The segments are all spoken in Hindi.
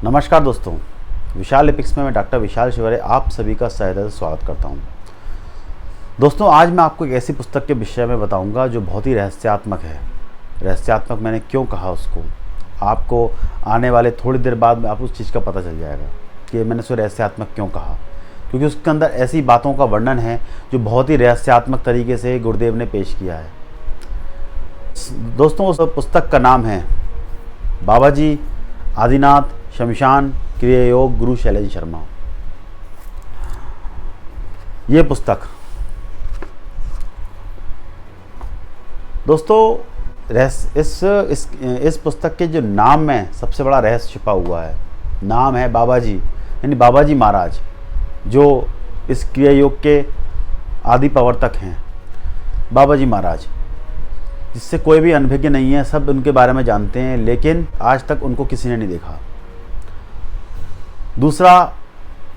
नमस्कार दोस्तों, विशाल एपिक्स में मैं डॉक्टर विशाल शिवरे आप सभी का सहृदय से स्वागत करता हूं। दोस्तों, आज मैं आपको एक ऐसी पुस्तक के विषय में बताऊंगा जो बहुत ही रहस्यात्मक है। रहस्यात्मक मैंने क्यों कहा उसको, आपको आने वाले थोड़ी देर बाद में आप उस चीज़ का पता चल जाएगा कि मैंने उसको रहस्यात्मक क्यों कहा, क्योंकि उसके अंदर ऐसी बातों का वर्णन है जो बहुत ही रहस्यात्मक तरीके से गुरुदेव ने पेश किया है। दोस्तों, उस पुस्तक का नाम है बाबाजी आदिनाथ शमशान क्रिया योग गुरु शैलेश शर्मा। ये पुस्तक दोस्तों इस पुस्तक के जो नाम में सबसे बड़ा रहस्य छिपा हुआ है। नाम है बाबाजी, यानी बाबाजी महाराज, जो इस क्रिया योग के आदि प्रवर्तक हैं। बाबाजी महाराज जिससे कोई भी अनभिज्ञ नहीं है, सब उनके बारे में जानते हैं, लेकिन आज तक उनको किसी ने नहीं देखा। दूसरा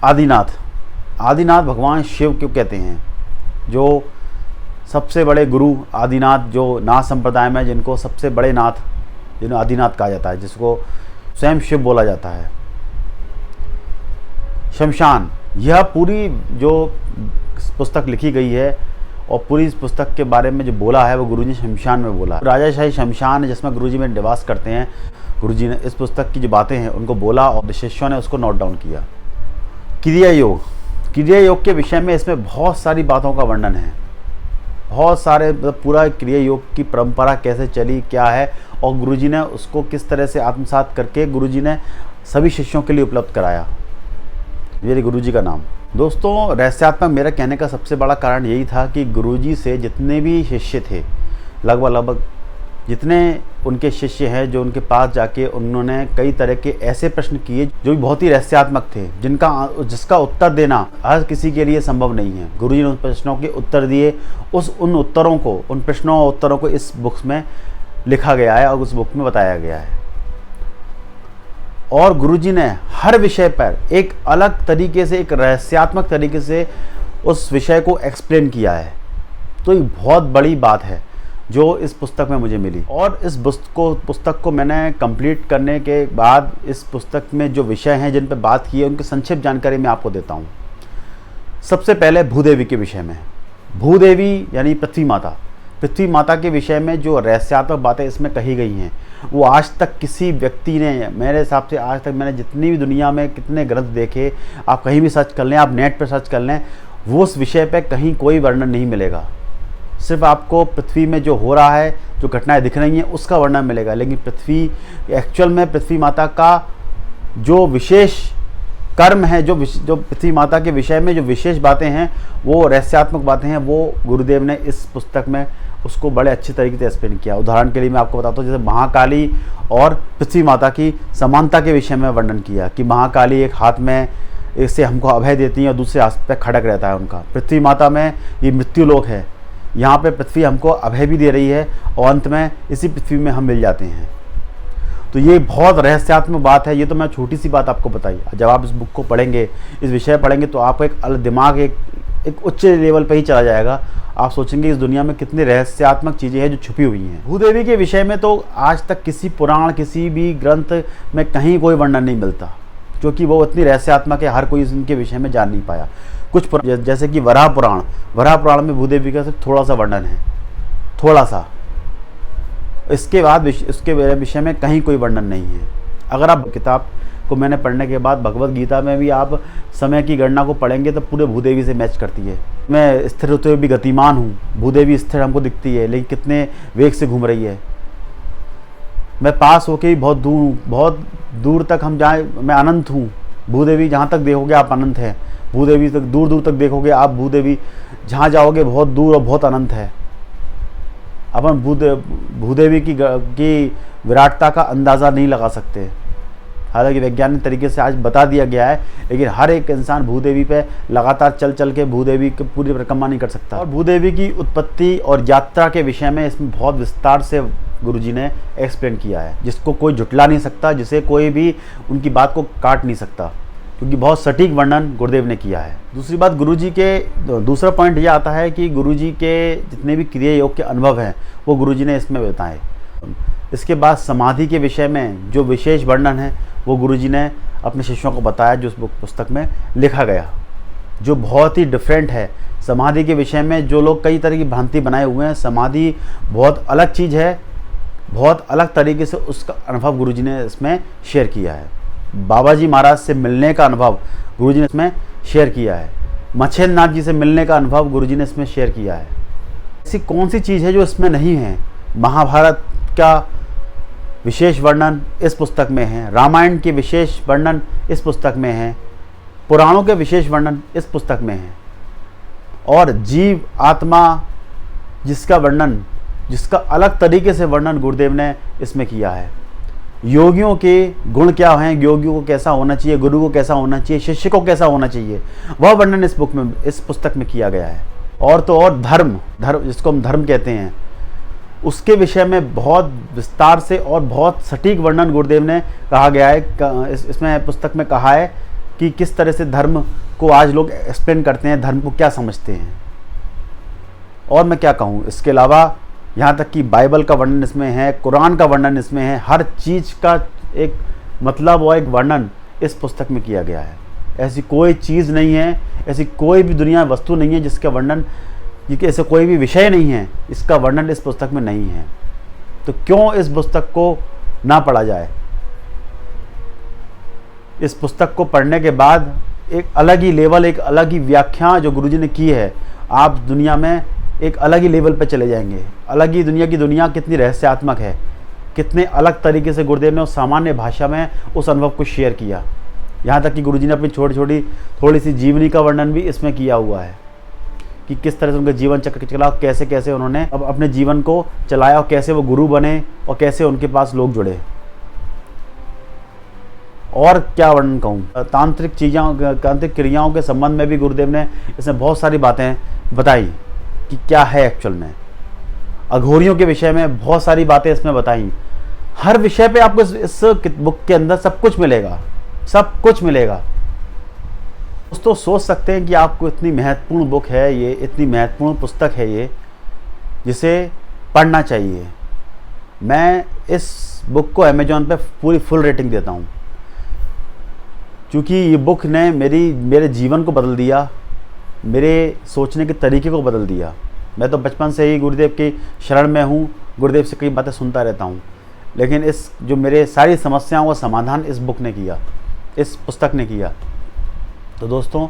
आदिनाथ। आदिनाथ भगवान शिव क्यों कहते हैं, जो सबसे बड़े गुरु आदिनाथ, जो नाथ संप्रदाय में जिनको सबसे बड़े नाथ जिन्हें आदिनाथ कहा जाता है, जिसको स्वयं शिव बोला जाता है। शमशान, यह पूरी जो पुस्तक लिखी गई है और पूरी इस पुस्तक के बारे में जो बोला है वो गुरुजी शमशान में बोला। राजाशाही शमशान जिसमें गुरुजी में निवास करते हैं, गुरुजी ने इस पुस्तक की जो बातें हैं उनको बोला और शिष्यों ने उसको नोट डाउन किया। क्रिया योग, क्रिया योग के विषय में इसमें बहुत सारी बातों का वर्णन है। बहुत सारे, मतलब पूरा क्रिया योग की परंपरा कैसे चली, क्या है, और गुरुजी ने उसको किस तरह से आत्मसात करके गुरुजी ने सभी शिष्यों के लिए उपलब्ध कराया। मेरे गुरुजी का नाम। दोस्तों, रहस्यात्मक मेरा कहने का सबसे बड़ा कारण यही था कि गुरुजी से जितने भी शिष्य थे, लगभग जितने उनके शिष्य हैं, जो उनके पास जाके उन्होंने कई तरह के ऐसे प्रश्न किए जो भी बहुत ही रहस्यात्मक थे, जिसका उत्तर देना हर किसी के लिए संभव नहीं है। गुरुजी ने उन प्रश्नों के उत्तर दिए। उन प्रश्नों और उत्तरों को इस बुक्स में लिखा गया है और उस बुक में बताया गया है। और गुरुजी ने हर विषय पर एक अलग तरीके से, एक रहस्यात्मक तरीके से उस विषय को एक्सप्लेन किया है। तो ये बहुत बड़ी बात है जो इस पुस्तक में मुझे मिली। और इस पुस्तक को मैंने कंप्लीट करने के बाद इस पुस्तक में जो विषय हैं जिन पर बात की है उनकी संक्षिप्त जानकारी मैं आपको देता हूँ। सबसे पहले भूदेवी के विषय में। भूदेवी यानी पृथ्वी माता। पृथ्वी माता के विषय में जो रहस्यात्मक बातें इसमें कही गई हैं वो आज तक किसी व्यक्ति ने, मेरे हिसाब से आज तक मैंने जितनी भी दुनिया में कितने ग्रंथ देखे, आप कहीं भी सर्च कर लें, आप नेट पर सर्च कर लें, वो उस विषय पे कहीं कोई वर्णन नहीं मिलेगा। सिर्फ आपको पृथ्वी में जो हो रहा है, जो घटनाएं दिख रही हैं, उसका वर्णन मिलेगा। लेकिन एक्चुअल में पृथ्वी माता का जो विशेष कर्म है, जो पृथ्वी माता के विषय में जो विशेष बातें हैं, वो रहस्यात्मक बातें हैं, वो गुरुदेव ने इस पुस्तक में उसको बड़े अच्छे तरीके से एक्सप्लेन किया। उदाहरण के लिए मैं आपको बताता हूँ, जैसे महाकाली और पृथ्वी माता की समानता के विषय में वर्णन किया कि महाकाली एक हाथ में इससे हमको अभय देती हैं और दूसरे हाथ पे खड़क रहता है उनका। पृथ्वी माता में ये मृत्यु लोक है, यहाँ पे पृथ्वी हमको अभय भी दे रही है और अंत में इसी पृथ्वी में हम मिल जाते हैं। तो ये बहुत रहस्यात्मक बात है। ये तो मैं छोटी सी बात आपको बताई। जब आप इस बुक को पढ़ेंगे, इस विषय पढ़ेंगे, तो आपको एक अलग दिमाग एक उच्च लेवल पे ही चला जाएगा। आप सोचेंगे इस दुनिया में कितनी रहस्यात्मक चीज़ें हैं जो छुपी हुई हैं। भूदेवी के विषय में तो आज तक किसी पुराण, किसी भी ग्रंथ में कहीं कोई वर्णन नहीं मिलता, क्योंकि वो इतनी रहस्यात्मक है, हर कोई इनके विषय में जान नहीं पाया। कुछ जैसे कि वराह पुराण में भूदेवी का सिर्फ थोड़ा सा वर्णन है, थोड़ा सा। इसके बाद उसके विषय में कहीं कोई वर्णन नहीं है। अगर आप किताब को मैंने पढ़ने के बाद भगवत गीता में भी आप समय की गणना को पढ़ेंगे तो पूरे भूदेवी से मैच करती है। मैं स्थिर होते हुए भी गतिमान हूँ, भूदेवी स्थिर हमको दिखती है, लेकिन कितने वेग से घूम रही है। मैं पास होके भी बहुत दूर तक हम जाए, मैं अनंत हूँ। भूदेवी जहाँ तक देखोगे आप अनंत है। भूदेवी तक दूर तक देखोगे आप, भूदेवी जहाँ जाओगे बहुत दूर और बहुत अनंत है। अपन भूदेवी की विराटता का अंदाज़ा नहीं लगा सकते। हालांकि वैज्ञानिक तरीके से आज बता दिया गया है, लेकिन हर एक इंसान भूदेवी पे लगातार चल के भूदेवी की पूरी परिक्रमा नहीं कर सकता। और भूदेवी की उत्पत्ति और यात्रा के विषय में इसमें बहुत विस्तार से गुरुजी ने एक्सप्लेन किया है, जिसको कोई झुटला नहीं सकता, जिसे कोई भी उनकी बात को काट नहीं सकता, क्योंकि बहुत सटीक वर्णन गुरुदेव ने किया है। दूसरी बात, गुरुजी के दूसरा पॉइंट ये आता है कि गुरुजी के जितने भी क्रिया योग के अनुभव हैं वो गुरुजी ने इसमें बताए। इसके बाद समाधि के विषय में जो विशेष वर्णन है वो गुरुजी ने अपने शिष्यों को बताया जो उस पुस्तक में लिखा गया, जो बहुत ही डिफरेंट है। समाधि के विषय में जो लोग कई तरह की भ्रांति बनाए हुए हैं, समाधि बहुत अलग चीज़ है, बहुत अलग तरीके से उसका अनुभव गुरुजी ने इसमें शेयर किया है। बाबा जी महाराज से मिलने का अनुभव गुरुजी ने इसमें शेयर किया है। मच्छेंद्र नाथ जी से मिलने का अनुभव गुरुजी ने इसमें शेयर किया है। ऐसी कौन सी चीज़ है जो इसमें नहीं है? महाभारत का विशेष वर्णन इस पुस्तक में है, रामायण के विशेष वर्णन इस पुस्तक में है, पुराणों के विशेष वर्णन इस पुस्तक में है, और जीव आत्मा जिसका वर्णन, जिसका अलग तरीके से वर्णन गुरुदेव ने इसमें किया है। योगियों के गुण क्या हैं, योगियों को कैसा होना चाहिए, गुरु को कैसा होना चाहिए, शिष्य को कैसा होना चाहिए, वह वर्णन इस बुक में, इस पुस्तक में किया गया है। और तो और धर्म जिसको हम धर्म कहते हैं, उसके विषय में बहुत विस्तार से और बहुत सटीक वर्णन गुरुदेव ने कहा गया है। इसमें पुस्तक में कहा है कि किस तरह से धर्म को आज लोग एक्सप्लेन करते हैं, धर्म को क्या समझते हैं। और मैं क्या कहूँ, इसके अलावा यहाँ तक कि बाइबल का वर्णन इसमें है, कुरान का वर्णन इसमें है, हर चीज़ का एक मतलब और एक वर्णन इस पुस्तक में किया गया है। ऐसी कोई चीज़ नहीं है, ऐसी कोई भी दुनिया वस्तु नहीं है जिसका वर्णन, ऐसे कोई भी विषय नहीं है इसका वर्णन इस पुस्तक में नहीं है। तो क्यों इस पुस्तक को ना पढ़ा जाए? इस पुस्तक को पढ़ने के बाद एक अलग ही लेवल, एक अलग ही व्याख्या जो गुरुजी ने की है, आप दुनिया में एक अलग ही लेवल पे चले जाएंगे। अलग ही दुनिया की दुनिया कितनी रहस्यात्मक है, कितने अलग तरीके से गुरुदेव ने उस सामान्य भाषा में उस अनुभव को शेयर किया। यहाँ तक कि गुरुजी ने अपनी थोड़ी सी जीवनी का वर्णन भी इसमें किया हुआ है कि किस तरह से उनका जीवन चक्र चला, कैसे कैसे उन्होंने अब अपने जीवन को चलाया और कैसे वो गुरु बने और कैसे उनके पास लोग जुड़े। और क्या वर्णन कहूँ, तांत्रिक क्रियाओं के संबंध में भी गुरुदेव ने इसमें बहुत सारी बातें बताई कि क्या है एक्चुअल में। अघोरियों के विषय में बहुत सारी बातें इसमें बताई। हर विषय पे आपको इस बुक के अंदर सब कुछ मिलेगा, सब कुछ मिलेगा। दोस्तों सोच सकते हैं कि आपको इतनी महत्वपूर्ण बुक है ये, इतनी महत्वपूर्ण पुस्तक है ये, जिसे पढ़ना चाहिए। मैं इस बुक को अमेजोन पे पूरी फुल रेटिंग देता हूँ, क्योंकि ये बुक ने मेरे जीवन को बदल दिया, मेरे सोचने के तरीके को बदल दिया। मैं तो बचपन से ही गुरुदेव की शरण में हूँ, गुरुदेव से कई बातें सुनता रहता हूँ, लेकिन इस जो मेरे सारी समस्याओं का समाधान इस बुक ने किया, इस पुस्तक ने किया। तो दोस्तों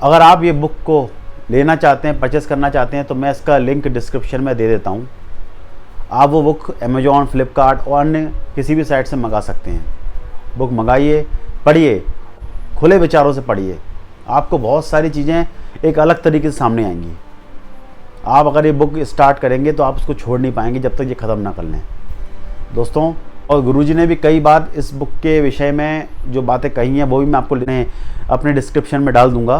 अगर आप ये बुक को लेना चाहते हैं, परचेस करना चाहते हैं, तो मैं इसका लिंक डिस्क्रिप्शन में दे देता हूँ। आप वो बुक अमेजोन, फ्लिपकार्ट और अन्य किसी भी साइट से मंगा सकते हैं। बुक मंगाइए, पढ़िए, खुले विचारों से पढ़िए। आपको बहुत सारी चीज़ें एक अलग तरीके से सामने आएंगी। आप अगर ये बुक स्टार्ट करेंगे तो आप उसको छोड़ नहीं पाएंगे जब तक ये ख़त्म ना कर लें दोस्तों। और गुरुजी ने भी कई बार इस बुक के विषय में जो बातें कही हैं वो भी मैं आपको अपने डिस्क्रिप्शन में डाल दूंगा,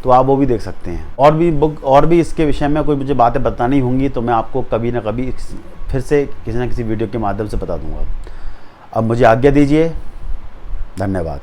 तो आप वो भी देख सकते हैं। और भी इसके विषय में कोई मुझे बातें बतानी होंगी तो मैं आपको कभी ना कभी फिर से किसी न किसी वीडियो के माध्यम से बता दूंगा। अब मुझे आज्ञा दीजिए, धन्यवाद।